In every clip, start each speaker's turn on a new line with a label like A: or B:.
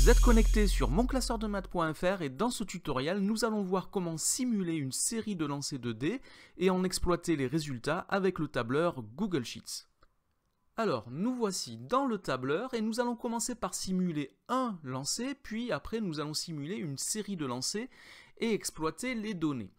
A: Vous êtes connecté sur monclasseurdemaths.fr et dans ce tutoriel, nous allons voir comment simuler une série de lancers de dés et en exploiter les résultats avec le tableur Google Sheets. Alors, nous voici dans le tableur et nous allons commencer par simuler un lancer, puis après nous allons simuler une série de lancers et exploiter les données.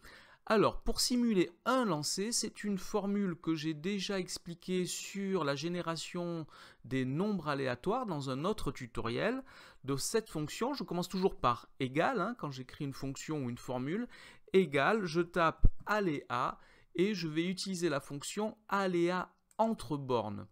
A: Alors, pour simuler un lancer, c'est une formule que j'ai déjà expliquée sur la génération des nombres aléatoires dans un autre tutoriel. De cette fonction, je commence toujours par égal, quand j'écris une fonction ou une formule, égal, je tape aléa et je vais utiliser la fonction aléa entre bornes.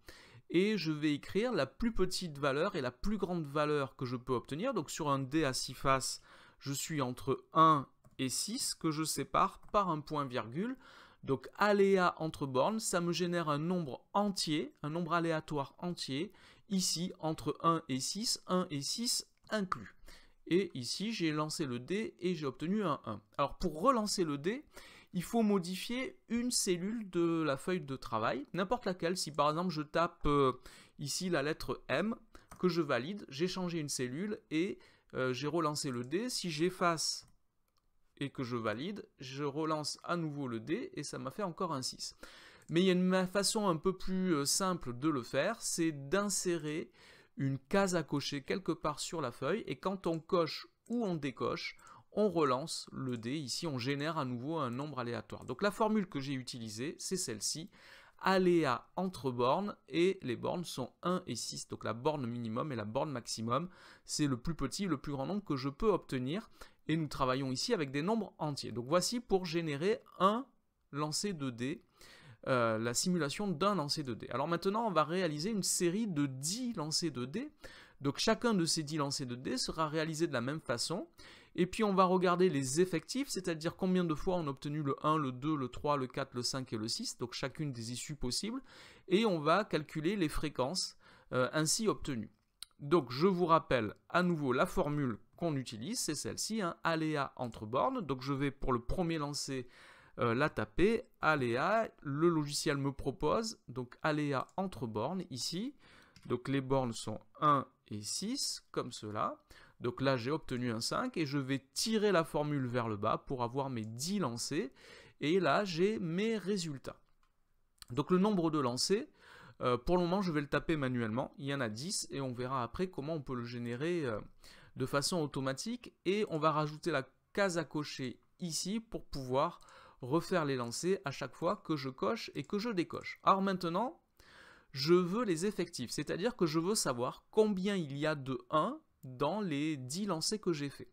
A: Et je vais écrire la plus petite valeur et la plus grande valeur que je peux obtenir. Donc sur un dé à 6 faces, je suis entre 1 et 6 que je sépare par un point virgule. Donc aléa entre bornes, ça me génère un nombre entier, un nombre aléatoire entier, ici entre 1 et 6 inclus. Et ici j'ai lancé le dé et j'ai obtenu un 1. Alors pour relancer le dé, il faut modifier une cellule de la feuille de travail, n'importe laquelle. Si par exemple je tape ici la lettre M, que je valide, j'ai changé une cellule et j'ai relancé le dé. Si j'efface et que je valide, je relance à nouveau le dé et ça m'a fait encore un 6. Mais il y a une façon un peu plus simple de le faire, c'est d'insérer une case à cocher quelque part sur la feuille et quand on coche ou on décoche, on relance le dé. Ici, on génère à nouveau un nombre aléatoire. Donc la formule que j'ai utilisée, c'est celle-ci, aléa entre bornes, et les bornes sont 1 et 6. Donc la borne minimum et la borne maximum, c'est le plus petit, le plus grand nombre que je peux obtenir. Et nous travaillons ici avec des nombres entiers. Donc voici pour générer un lancer de dés, la simulation d'un lancer de dés. Alors maintenant, on va réaliser une série de 10 lancers de dés. Donc chacun de ces 10 lancers de dés sera réalisé de la même façon. Et puis on va regarder les effectifs, c'est-à-dire combien de fois on a obtenu le 1, le 2, le 3, le 4, le 5 et le 6, donc chacune des issues possibles. Et on va calculer les fréquences ainsi obtenues. Donc je vous rappelle à nouveau la formule qu'on utilise, c'est celle-ci, aléa entre bornes. Donc je vais pour le premier lancer la taper, aléa, le logiciel me propose, donc aléa entre bornes ici. Donc les bornes sont 1 et 6, comme cela. Donc là, j'ai obtenu un 5 et je vais tirer la formule vers le bas pour avoir mes 10 lancers. Et là, j'ai mes résultats. Donc le nombre de lancers, pour le moment, je vais le taper manuellement. Il y en a 10 et on verra après comment on peut le générer de façon automatique. Et on va rajouter la case à cocher ici pour pouvoir refaire les lancers à chaque fois que je coche et que je décoche. Alors maintenant, je veux les effectifs, c'est-à-dire que je veux savoir combien il y a de 1 dans les 10 lancers que j'ai fait.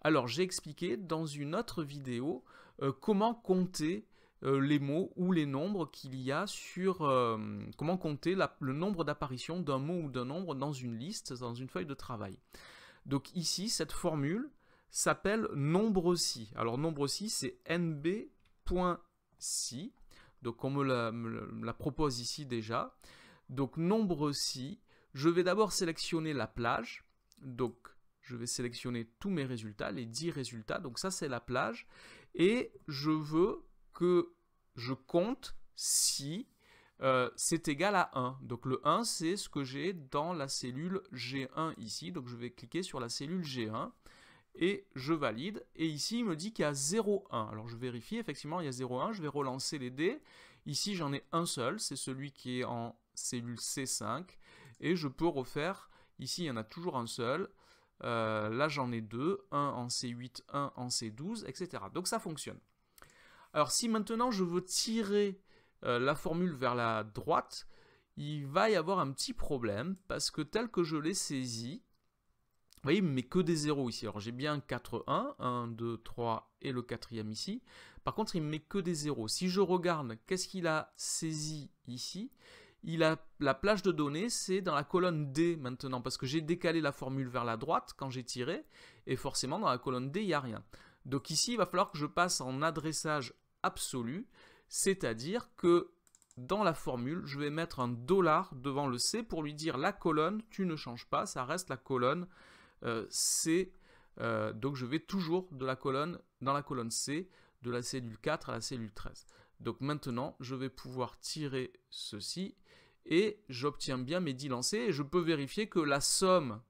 A: Alors j'ai expliqué dans une autre vidéo comment compter les mots ou les nombres qu'il y a sur comment compter le nombre d'apparitions d'un mot ou d'un nombre dans une liste, dans une feuille de travail. Donc ici, cette formule s'appelle nombre-si. Alors nombre-si, c'est nb.si. Donc on me la propose ici déjà. Donc nombre-si, je vais d'abord sélectionner la plage. Donc je vais sélectionner tous mes résultats, les 10 résultats. Donc ça c'est la plage. Et je veux que je compte si c'est égal à 1. Donc le 1 c'est ce que j'ai dans la cellule G1 ici. Donc je vais cliquer sur la cellule G1. Et je valide, et ici il me dit qu'il y a 0,1. Alors je vérifie, effectivement il y a 0,1, je vais relancer les dés. Ici j'en ai un seul, c'est celui qui est en cellule C5, et je peux refaire, ici il y en a toujours un seul, là j'en ai deux, un en C8, un en C12, etc. Donc ça fonctionne. Alors si maintenant je veux tirer la formule vers la droite, il va y avoir un petit problème, parce que tel que je l'ai saisi, vous voyez, il ne met que des zéros ici. Alors j'ai bien 4, 1, 1, 2, 3 et le quatrième ici. Par contre, il ne met que des zéros. Si je regarde, qu'est-ce qu'il a saisi ici? La plage de données, c'est dans la colonne D maintenant, parce que j'ai décalé la formule vers la droite quand j'ai tiré, et forcément dans la colonne D, il n'y a rien. Donc ici, il va falloir que je passe en adressage absolu, c'est-à-dire que dans la formule, je vais mettre un $ devant le C pour lui dire la colonne, tu ne changes pas, ça reste la colonne C, donc je vais toujours dans la colonne C, de la cellule 4 à la cellule 13. Donc maintenant, je vais pouvoir tirer ceci, et j'obtiens bien mes 10 lancers, et je peux vérifier que la somme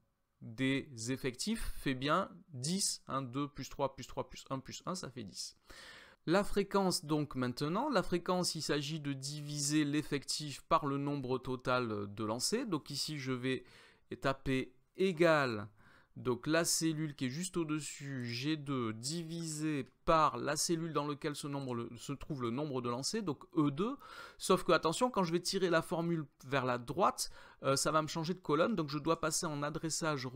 A: des effectifs fait bien 10. 2 plus 3 plus 3 plus 1 plus 1, ça fait 10. La fréquence donc maintenant, la fréquence il s'agit de diviser l'effectif par le nombre total de lancers. Donc ici je vais taper égal, donc la cellule qui est juste au-dessus, G2, divisé par la cellule dans laquelle se trouve le nombre de lancers, donc E2. Sauf que attention, quand je vais tirer la formule vers la droite, ça va me changer de colonne, donc je dois passer en adressage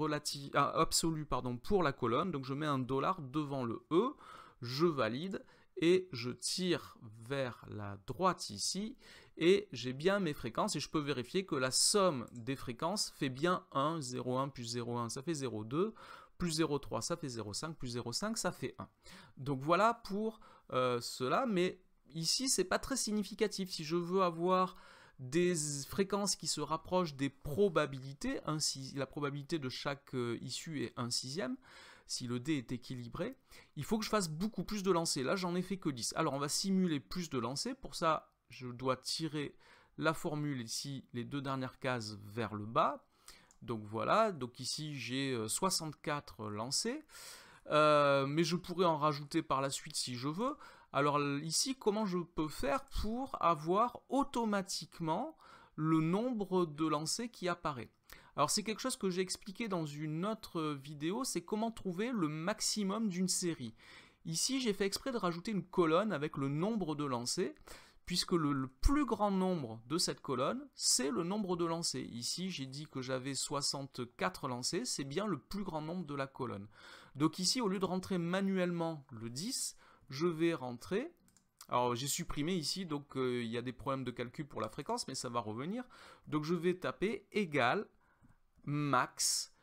A: absolu pour la colonne. Donc je mets un $ devant le E, je valide. Et je tire vers la droite ici, et j'ai bien mes fréquences, et je peux vérifier que la somme des fréquences fait bien 1, 0,1 plus 0,1, ça fait 0,2, plus 0,3, ça fait 0,5, plus 0,5, ça fait 1. Donc voilà pour cela, mais ici, c'est pas très significatif. Si je veux avoir des fréquences qui se rapprochent des probabilités, la probabilité de chaque issue est 1/6, si le dé est équilibré, il faut que je fasse beaucoup plus de lancers. Là, j'en ai fait que 10. Alors, on va simuler plus de lancers. Pour ça, je dois tirer la formule ici, les deux dernières cases vers le bas. Donc voilà, donc ici, j'ai 64 lancers. Mais je pourrais en rajouter par la suite si je veux. Alors ici, comment je peux faire pour avoir automatiquement le nombre de lancers qui apparaît? Alors c'est quelque chose que j'ai expliqué dans une autre vidéo, c'est comment trouver le maximum d'une série. Ici, j'ai fait exprès de rajouter une colonne avec le nombre de lancers, puisque le plus grand nombre de cette colonne, c'est le nombre de lancers. Ici, j'ai dit que j'avais 64 lancers, c'est bien le plus grand nombre de la colonne. Donc ici, au lieu de rentrer manuellement le 10, je vais rentrer... Alors j'ai supprimé ici, donc il y a des problèmes de calcul pour la fréquence, mais ça va revenir. Donc je vais taper égal max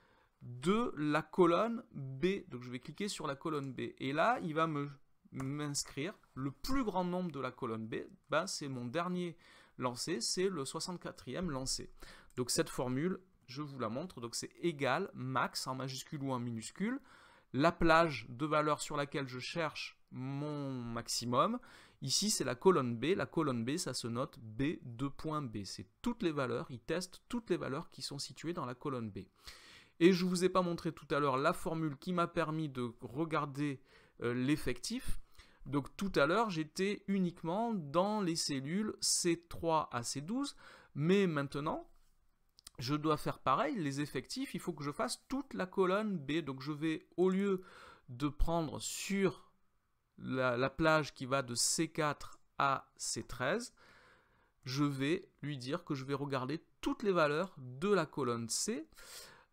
A: de la colonne B. Donc je vais cliquer sur la colonne B. Et là, il va m'inscrire le plus grand nombre de la colonne B. Ben, c'est mon dernier lancé, c'est le 64e lancé. Donc cette formule, je vous la montre. Donc c'est égal max en majuscule ou en minuscule. La plage de valeur sur laquelle je cherche mon maximum. Ici, c'est la colonne B. La colonne B, ça se note B2.B. C'est toutes les valeurs, il teste toutes les valeurs qui sont situées dans la colonne B. Et je ne vous ai pas montré tout à l'heure la formule qui m'a permis de regarder l'effectif. Donc tout à l'heure, j'étais uniquement dans les cellules C3 à C12. Mais maintenant, je dois faire pareil. Les effectifs, il faut que je fasse toute la colonne B. Donc je vais, au lieu de prendre sur la plage qui va de C4 à C13, je vais lui dire que je vais regarder toutes les valeurs de la colonne C.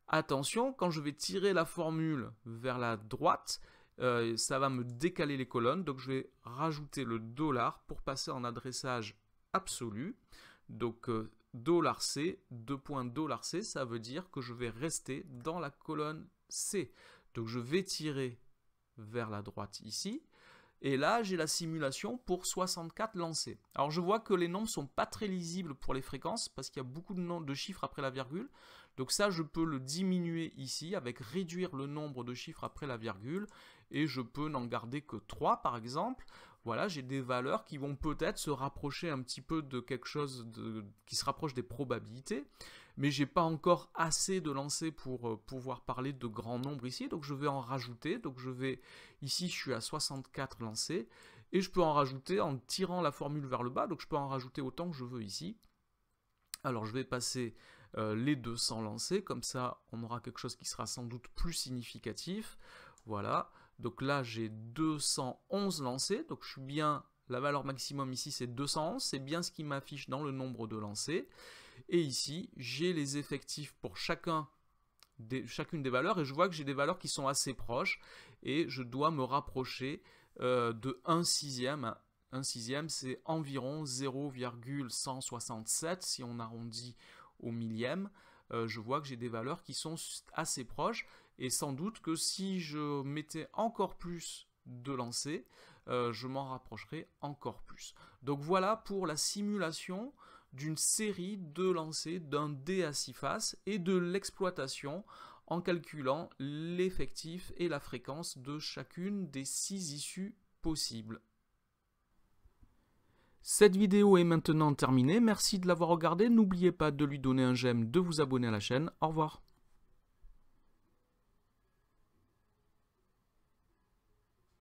A: Attention, quand je vais tirer la formule vers la droite, ça va me décaler les colonnes, donc je vais rajouter le $ pour passer en adressage absolu. Donc $C, $C, ça veut dire que je vais rester dans la colonne C. Donc je vais tirer vers la droite ici. Et là, j'ai la simulation pour 64 lancés. Alors, je vois que les nombres ne sont pas très lisibles pour les fréquences parce qu'il y a beaucoup de chiffres après la virgule. Donc ça, je peux le diminuer ici avec réduire le nombre de chiffres après la virgule. Et je peux n'en garder que 3 par exemple. Voilà, j'ai des valeurs qui vont peut-être se rapprocher un petit peu de quelque chose qui se rapproche des probabilités. Mais j'ai pas encore assez de lancers pour pouvoir parler de grands nombres ici, donc je vais en rajouter. Donc ici je suis à 64 lancers, et je peux en rajouter en tirant la formule vers le bas, donc je peux en rajouter autant que je veux ici. Alors je vais passer les 200 lancers, comme ça on aura quelque chose qui sera sans doute plus significatif. Voilà, donc là j'ai 211 lancers, donc je suis bien, la valeur maximum ici c'est 211, c'est bien ce qui m'affiche dans le nombre de lancers. Et ici, j'ai les effectifs pour chacune des valeurs, et je vois que j'ai des valeurs qui sont assez proches, et je dois me rapprocher de 1/6. 1/6, c'est environ 0,167, si on arrondit au millième. Je vois que j'ai des valeurs qui sont assez proches, et sans doute que si je mettais encore plus de lancers, je m'en rapprocherai encore plus. Donc voilà pour la simulation d'une série de lancers d'un dé à 6 faces et de l'exploitation en calculant l'effectif et la fréquence de chacune des 6 issues possibles. Cette vidéo est maintenant terminée, merci de l'avoir regardée, n'oubliez pas de lui donner un j'aime, de vous abonner à la chaîne, au revoir.